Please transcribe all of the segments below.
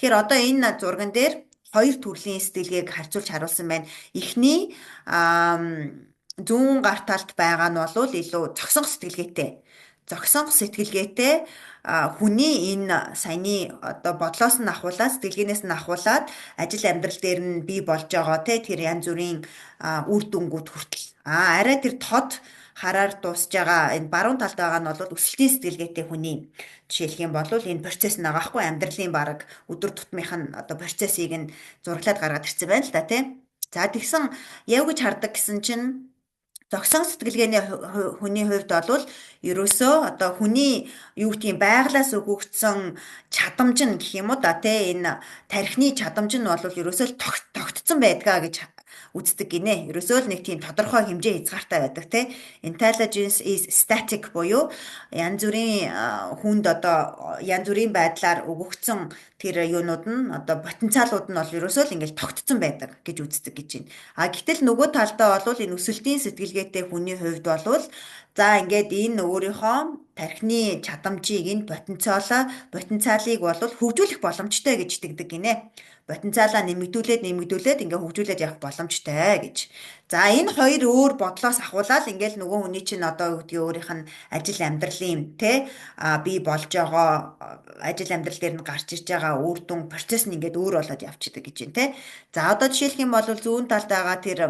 Тэгэхээр одоо энэ зурган дээр хоёр төрлийн сэтгэлгээг харьцуулж харуулсан байна. Эхний зүүн гар талд байгаа нь бол илүү зогсонх сэтгэлгээтэй. Зогсонх сэтгэлгээтэй хүний энэ саяны одоо бодлоос нь ахуулаад сэтгэлгээнээс нь ахуулаад ажил амьдрал дээр нь бий болж байгаа те тэр янз бүрийн үр дүнгууд хүртэл арай тэр тод хараар дуусж байгаа энэ баруун талд байгаа нь бол өсөлтийн сэтгэлгээтэй хүний жишээлх юм бол энэ процесс нь байгаа хгүй амьдралын баг өдөр тутмынх нь одоо процессыг нь зураглаад гаргаад ирсэн байна л да тий. За тэгсэн яв гэж хардаг гэсэн чинь зогсон сэтгэлгээний хүний хувьд бол ерөөсөө одоо хүний юу гэдгийг байглаас өгөгдсөн чадамж нь гэх юм уу да тий энэ тархины чадамж нь бол ерөөсөө л тогтцсон байдгаа гэж үздэг гинэ. Ерөөсөө л нэг тийм тодорхой хэмжээ хязгаартай байдаг тий. Intelligence is static буюу янз бүрийн хүнд одоо янз бүрийн байдлаар өгөгдсөн тэр юунууд нь одоо потенциалууд нь бол ерөөсөө л ингээл тогтцсон байдаг гэж үздэг гэж байна. Гэтэл нөгөө талдаа бол энэ өсөлтийн сэтгэлгээтэй хүний хувьд бол за ингээд энэ өөрийнхөө тархины чадамжийг энэ потенциалыг бол хөгжүүлэх боломжтой гэж итгэдэг гинэ. Потенциалаа нэмэгдүүлээд ингээ хөгжүүлээд явах боломжтой гэж. За энэ хоёр өөр бодлоос ахуулаад ингээл нөгөө хүний чинь одоо юу гэдгийг өөрийнх нь ажил амьдралын те бий болж байгаа ажил амьдрал дээр нь гарч ирж байгаа үр дүн процесс нь ингээд өөр болоод явчихдаг гэж байна те. За одоо жишээлх юм бол зүүн талд байгаа тэр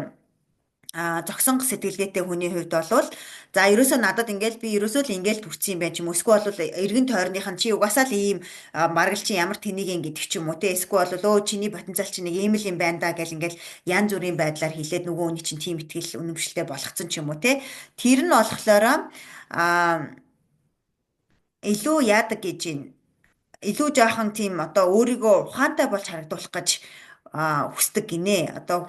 зогсонх сэтгэлгээтэй хүний хувьд бол за ерөөсөө надад ингээл би ерөөсөө л ингээл төрсэн юм байна ч юм уу эсвэл бол эргэн тойрных нь чи угаасаа л ийм маргал чи ямар тэнийг ингэдэг ч юм уу те эсвэл өө чиний потенциал чи нэг ийм л юм байна да гэл ингээл янз бүрийн байдлаар хэлээд нөгөө хүний чинь тийм ихтгэл үнэмшилтэй болгоцсон ч юм уу те тэр нь болохоор илүү яадаг гэж байна илүү жаахан тийм одоо өөрийгөө ухаантай болж харагдуулах гэж хүсдэг гинэ. Одоо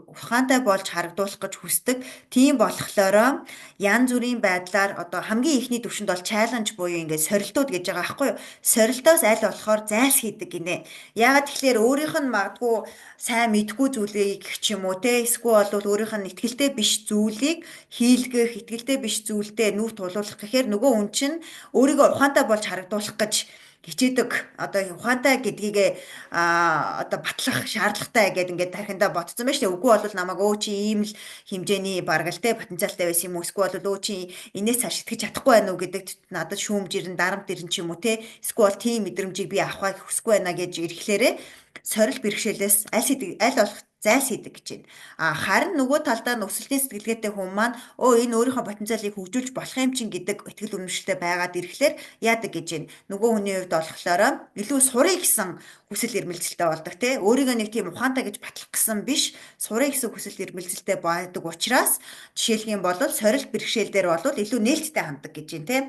ухаантай болж харагдуулах гэж хүсдэг. Тийм болохоор янз бүрийн байдлаар одоо хамгийн ихний түвшинд бол чаленж буюу ингээд сорилтууд гэж байгаа байхгүй юу? Сорилтоос аль болохоор зайлс хийдэг гинэ. Яагаад тэгэхээр өөрийнх нь магадгүй сайн мэдгүй зүйлийг ч юм уу те эсвэл бол өөрийнх нь ихтгэлтэй биш зүйлийг хийлгэх, ихтгэлтэй биш зүйлдээ нүрт тулуулах гэхээр нөгөө хүн чинь өөрийгөө ухаантай болж харагдуулах гэж хичээдэг одоо ухаантай гэдгийгээ одоо батлах шаардлагатай гэдэг ингээд тархиндаа ботцсон байна шүү дээ. Үгүй бол намайг өө чи ийм л хэмжээний баргалтай потенциалтай байсан юм уу? Эсвэл өө чи энэс цааш итгэж чадахгүй байна уу гэдэгт надад шүүмж ирэн дарамт ирэн ч юм уу те. Эсвэл тийм мэдрэмжийг би авахыг хүсэхгүй байна гэж ирэхлээрээ сорил бэрхшээлээс аль болох зайлсхийдэг гэж байна. Харин нөгөө талдаа нөхцөлтийн сэтгэлгээтэй хүн маань энэ өөрийнхөө потенциалыг хөгжүүлж болох юм чинь гэдэг итгэл үнэмшилтэй байгаад ирэхлээр яадаг гэж байна. Нөгөө хүний хувьд болохоор илүү сурыг гэсэн хүсэл эрмэлзэлтэй болдог тий. Өөрийгөө нэг тийм ухаантай гэж батлах гэсэн биш, сурыг гэсэн хүсэл эрмэлзэлтэй байдаг учраас жишээлх юм бол сорил бэрхшээл дээр бол илүү нээлттэй ханддаг гэж байна тий.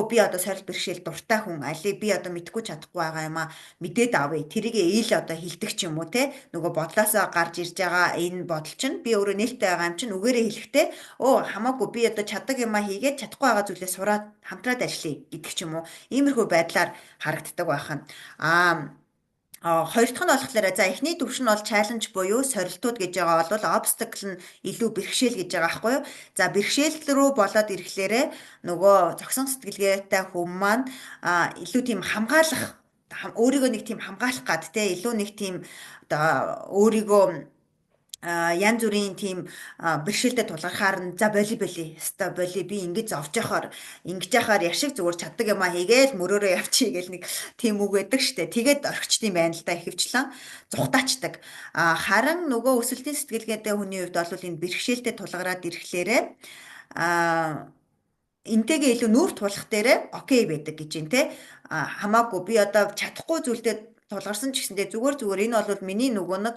Би одоо сорил бэрхшээл дуртай хүн алийг би одоо мэдгүй чадахгүй байгаа юм а мэдээд авъя. Тэрийг ил одоо хилдэг ч юм уу тий. Нөгөө бодлоосоо гарч ирж байгаа энэ бодол чинь би өөрөө нээлттэй байгаа юм чинь үгээрээ хэлэхдээ хамаагүй би одоо чаддаг юм а хийгээд чадахгүй байгаа зүйлээ сураад хамтраад ажиллая гэдэг ч юм уу. Иймэрхүү байдлаар харагддаг байхan. Хоёр дахь нь болохоор за эхний төвшин бол чаленж буюу сорилтууд гэж байгаа бол obstacle нь илүү бэрхшээл гэж байгаа байхгүй юу. За бэрхшээл рүү болоод ирэхлээрээ нөгөө зогсон сэтгэлгээтэй хүн маань илүү тийм хамгаалах өөрийгөө нэг тийм хамгаалах гад те илүү нэг тийм одоо өөрийгөө янз бүрийн тийм бэрхшээлтэй тулгархаар нь за боли би ингэж зовж яхаар яшиг зүгээр чаддаг юм а хийгээл мөрөөрөө явчих гээл нэг тийм үг байдаг штэ. Тэгээд орхичд юм байна л да ихэвчлэн зүхтаачдаг. Харин нөгөө өсөлтийн сэтгэлгээтэй хүний хувьд бол энэ бэрхшээлтэй тулгараад ирэхлээрээ энтэйгээ илүү нүүр тулах дээрээ окей байдаг гэж юм те. Хамаагүй би одоо чадахгүй зүйлдээ тулгарсан ч гэсэндээ зүгээр энэ бол миний нөгөө нэг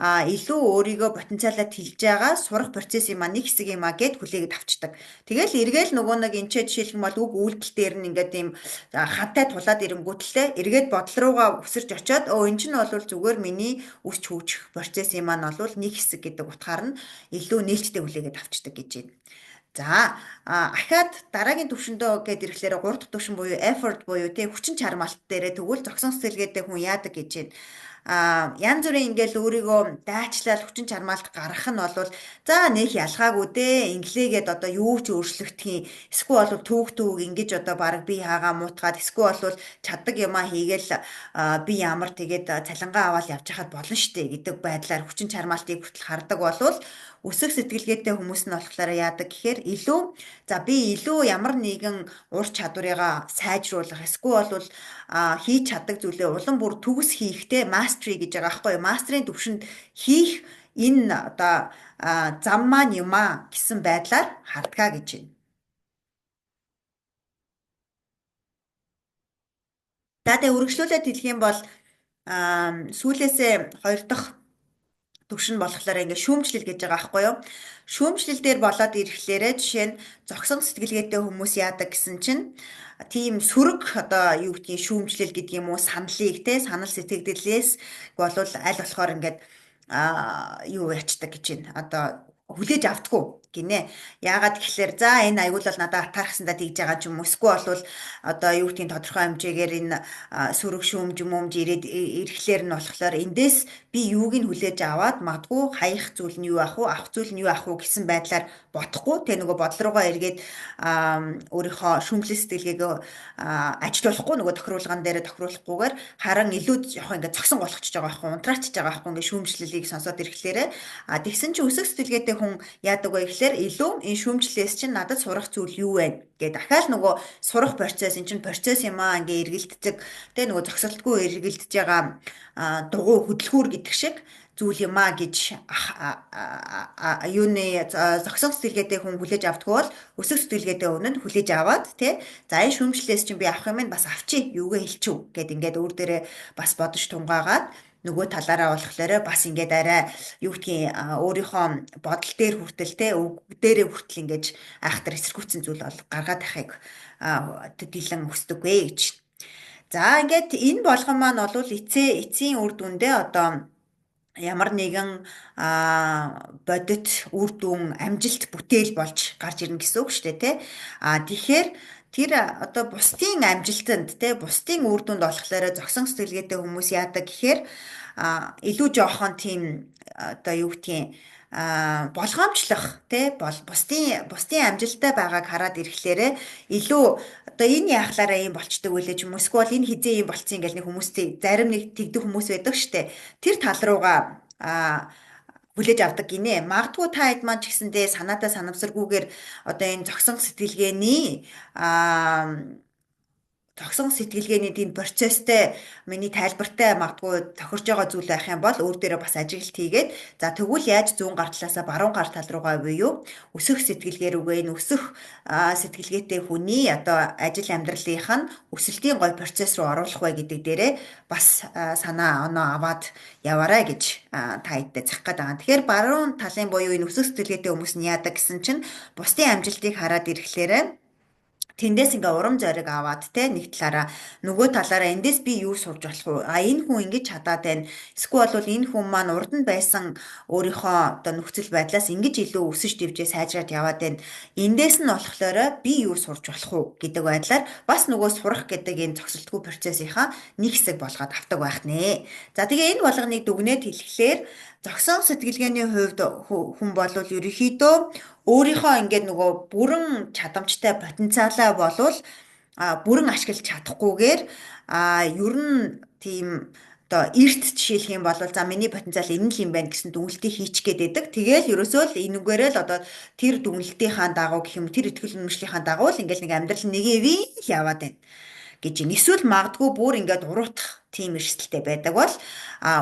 илүү өөрийгөө потенциалаа тэлж байгаа сурах процесс юм а нэг хэсэг юм а гэд хүлээгээд авчдаг. Тэгэл эргээл нөгөө нэг энэ жишээлх юм бол үг үйлдэл дээр нь ингээд ийм хантай тулаад ирэнгүүтлээ эргээд бодол руугаа өсөрч очиод энэ чинь бол зүгээр миний өсч хөгжих процесс юм а бол нэг хэсэг гэдэг утгаар нь илүү нээлттэй хүлээгээд авчдаг гэж байна. За ахаад дараагийн төвшөндөө гээд ирэхлээр 3 дахь төвшин буюу effort буюу тий хүчин чармаалт дээрээ тэгвэл зогсон сэтгэлгээтэй хүн яадаг гэж байна. янз бүрийн ингээл өөрийгөө дайчлал хүчин чармаалт гаргах нь болвол за нөх ялгаагүй дээ инглигээд одоо юу ч өөрчлөгдөх юм эсвэл бол түүх ингэж одоо баг би хаагаа муутгаад эсвэл бол чаддаг юмаа хийгээл би ямар тэгээд цалингаа аваад явж хахад болно штэ гэдэг байдлаар хүчин чармаалтыг хүртэл хардаг болвол өсөх сэтгэлгээтэй хүмүүс нь болохоор яадаг гэхээр илүү за би илүү ямар нэгэн ур чадварыгаа сайжруулах эсвэл бол хийж чаддаг зүйлээ улам бүр төгс хийхтэй mastery гэж байгаа байхгүй юу? Мастерын төвшөнд хийх энэ одоо зам маань юм а гэсэн байдлаар хардгаа гэж байна. За тэгээ үргэлжлүүлээд хэлэх юм бол сүүлээсээ хоёр дахь төвшин болохоор ингээд шүүмжлэл гэж байгаа байхгүй юу? Шүүмжлэл дээр болоод ирэхлээрээ жишээ нь зогсон сэтгэлгээтэй хүмүүс яадаг гэсэн чинь тийм сөрөг одоо юу гэдгийг шүүмжлэл гэдэг юм уу саналыг те санал сэтгэгдлээс болвол аль болохоор ингээд юу ячдаг гэж байна. Одоо хүлээж автгүй гинэ. Яагаад гэхэлэр за энэ аягүй бол надад атаархсандаа тэгж байгаа ч юм уу. Эсвэл бол одоо юу гэдгийг тодорхой хэмжээгээр энэ сөрөг шүүмж юмж ирээд ирэхлээр нь болохоор эндээс би юуг нь хүлээж аваад магадгүй хаях зүйл нь юу ах вэ, авах зүйл нь юу ах вэ гэсэн байдлаар бодохгүй тэг нөгөө бодол руугаа эргээд өөрийнхөө шүүмжлэх сэтгэлгээг ажилуулахгүй нөгөө тохируулган дээр тохируулахгүйгээр харин илүү яг ингээд зогсон болгочихж байгаа байхгүй унтраачж байгаа байхгүй ингээд шүүмжлэлийг сонсоод ирэхлээрээ тэгсэн чинь өсөх сэтгэлгээтэй хүн яадаг вэ гэхээр илүү энэ шүүмжлэлээс чинь надад сурах зүйл юу вэ гэ дахиад нөгөө сурах процесс эн чинь процесс юм аа ингээ эргэлддэг тэг нөгөө зогсолтгүй эргэлдэж байгаа дугуй хөдөлгүүр гэдэг шиг зүйл юм а гэж юуны зохисон сэтгэлгээтэй хүн хүлээж авдаг бол өсөх сэтгэлгээтэй хүн нь хүлээж аваад тий за энэ шүүмжлэлээс чинь би авах юм байна бас авчи юугээ хэлчихв гэд ингээд өөр дээрээ бас бодож тунгаагаад нөгөө талаараа болохоор бас ингээд арай юу гэдгийг өөрийнхөө бодол дээр хүртэл те үг дээрээ хүртэл ингээд айхтар эсэргүүцсэн зүйл бол гаргаад ахыг төдийлөн хүсдэг вэ гэж. За ингээд энэ болгон маань бол эцсийн үр дүндээ одоо ямар нэгэн бодит үр дүн амжилт бүтээл болж гарч ирнэ гэсэн үг шүү дээ тий. Тэгэхээр тэр одоо бусдын амжилтанд тий бусдын үр дүнд болохоор зогсон сэтгэлгээтэй хүмүүс яадаг гэхээр илүү жоохон тийм одоо юу гэдгийг болгоомжлох тий бусдын амжилттай байгааг хараад ирэхлээрээ илүү одоо энэ яахлаараа юм болчдөг үлээ ч юм уу эсвэл энэ хизээ юм болцсон ингээл нэг хүмүүс зарим нэг тэгдэг хүмүүс байдаг штэ тэр тал руугаа хүлээж авдаг гинэ магадгүй та хэд маань ч гэсэндээ санаатаа санамсаргүйгээр одоо энэ зогсон сэтгэлгээний тийм процесстэй миний тайлбартай магадгүй тохирж байгаа зүйл байх юм бол өөр дээрээ бас ажиглалт хийгээд за тэгвэл яаж зүүн гар талаасаа баруун гар тал руугаа буюу өсөх сэтгэлгээ рүүгээ энэ өсөх сэтгэлгээтэй хүний одоо ажил амьдралынх нь өсөлтийн гой процесс руу оруулах вэ гэдэг дээрээ бас санаа оноо аваад яваарай гэж та хэдтэй зах гээд байгаа. Тэгэхээр баруун талын буюу энэ өсөх сэтгэлгээтэй хүмүүс нь яадаг гэсэн чинь бусдын амжилтыг хараад ирэхлээрээ тэндээс ингээ урам зориг аваад те нэг талаараа нөгөө талаараа эндээс би юу сурч болох вэ? Энэ хүн ингэж чадаад байна. Эсвэл бол энэ хүн маань урд нь байсан өөрийнхөө одоо нөхцөл байдлаас ингэж илүү өсөж дэвжээ сайжраад яваад байна. Эндээс нь болохоор би юу сурч болох вэ гэдэг байдлаар бас нөгөө сурах гэдэг энэ зогсолтгүй процессынхаа нэг хэсэг болгоод авдаг байх нэ. За тэгээ энэ болгоныг дүгнээд хэлэхлээр зогсон сэтгэлгээний хувьд хүн бол ерөнхийдөө өөрийнхөө ингээд нөгөө бүрэн чадамжтай потенциалаа болвол бүрэн ашиглаж чадахгүйгээр ер нь тийм одоо эрт жишээлх юм бол за миний потенциал энэ л юм байна гэсэн дүгнэлтийг хийчих гээд байдаг. Тэгээл ерөөсөө л энүүгээрээ л одоо тэр дүгнэлтийнхаа дагуу гэх юм тэр ихтгэл үнэмшлийнхаа дагуу л ингээд нэг амьдрал нэгэв л яваад байна гэж юм. Эсвэл магадгүй бүр ингээд уруутах тийм эрсдэлтэй байдаг бол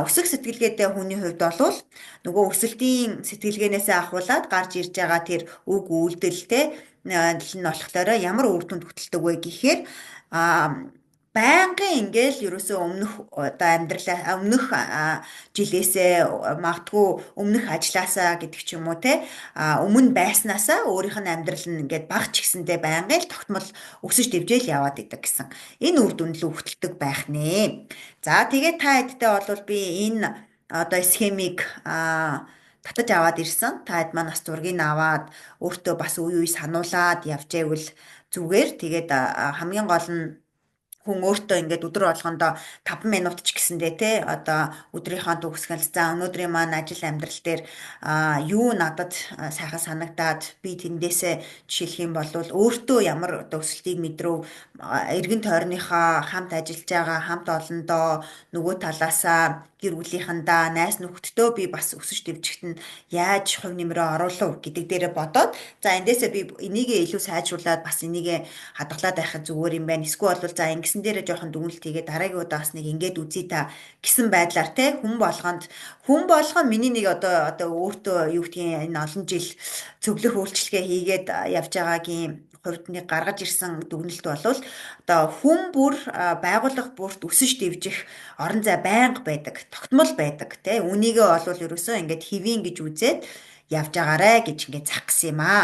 өсөх сэтгэлгээтэй хүний хувьд бол нөгөө өсөлтийн сэтгэлгээнээсээ ахуулаад гарч ирж байгаа тэр үг үйлдэлтэй нь болохоор ямар үр дүнд хөтэлдэг вэ гэхээр байнгын ингээл ерөөсөө өмнөх одоо амьдралаа өмнөх жилээсээ магадгүй өмнөх ажилласаа гэдэг ч юм уу те өмнө байснаасаа өөрийнх нь амьдрал нь ингээд багч гисэндээ байнгын л тогтмол өсөж дэвжээл яваад идэг гэсэн энэ үр дүнд л хөтэлдэг байх нэ. За тэгээд та хэдтэй бол би энэ одоо схемийг татаж аваад ирсэн. Та хэд маань бас зургийг аваад өөртөө бас үе үе сануулад явж байвал зүгээр. Тэгээд хамгийн гол нь хүн өөртөө ингээд өдөр болгондоо 5 минут ч гэсэндээ те одоо өдрийнхөө төгсгөл за өнөөдрийн маань ажил амьдрал дээр юу надад сайхан санагдаад би тэндээсээ жишээлх юм бол өөртөө ямар одоо өсөлтийг мэдрүү эргэн тойрныхоо хамт ажиллаж байгаа хамт олондоо нөгөө талаасаа гэр бүлийнхэндээ найс нөхдөдөө би бас өсөж дэвжихт нь яаж хувь нэмрээ оруулав гэдэг дээрээ бодоод за эндээсээ би энийгээ илүү сайжруулад бас энийгээ хадгалаад байхад зүгээр юм байна. Эсвэл бол за ингэсэн дээрээ жоохон дүгнэлт хийгээд дараагийн удаа бас нэг ингээд үзье та гэсэн байдлаар те хүн болгонд миний нэг одоо өөртөө юу гэдгийг энэ олон жил цөглөх үйлчлэгээ хийгээд явж байгаагийн хувьд нэг гаргаж ирсэн дүгнэлт болвол одоо хүн бүр байгууллага бүрт өсөж дэвжих орон зай байнга байдаг, тогтмол байдаг тий. Үнийгээ олвол ерөөсөө ингээд хэвийн гэж үзээд явж агаарэ гэж ингээд зах гэсэн юм аа.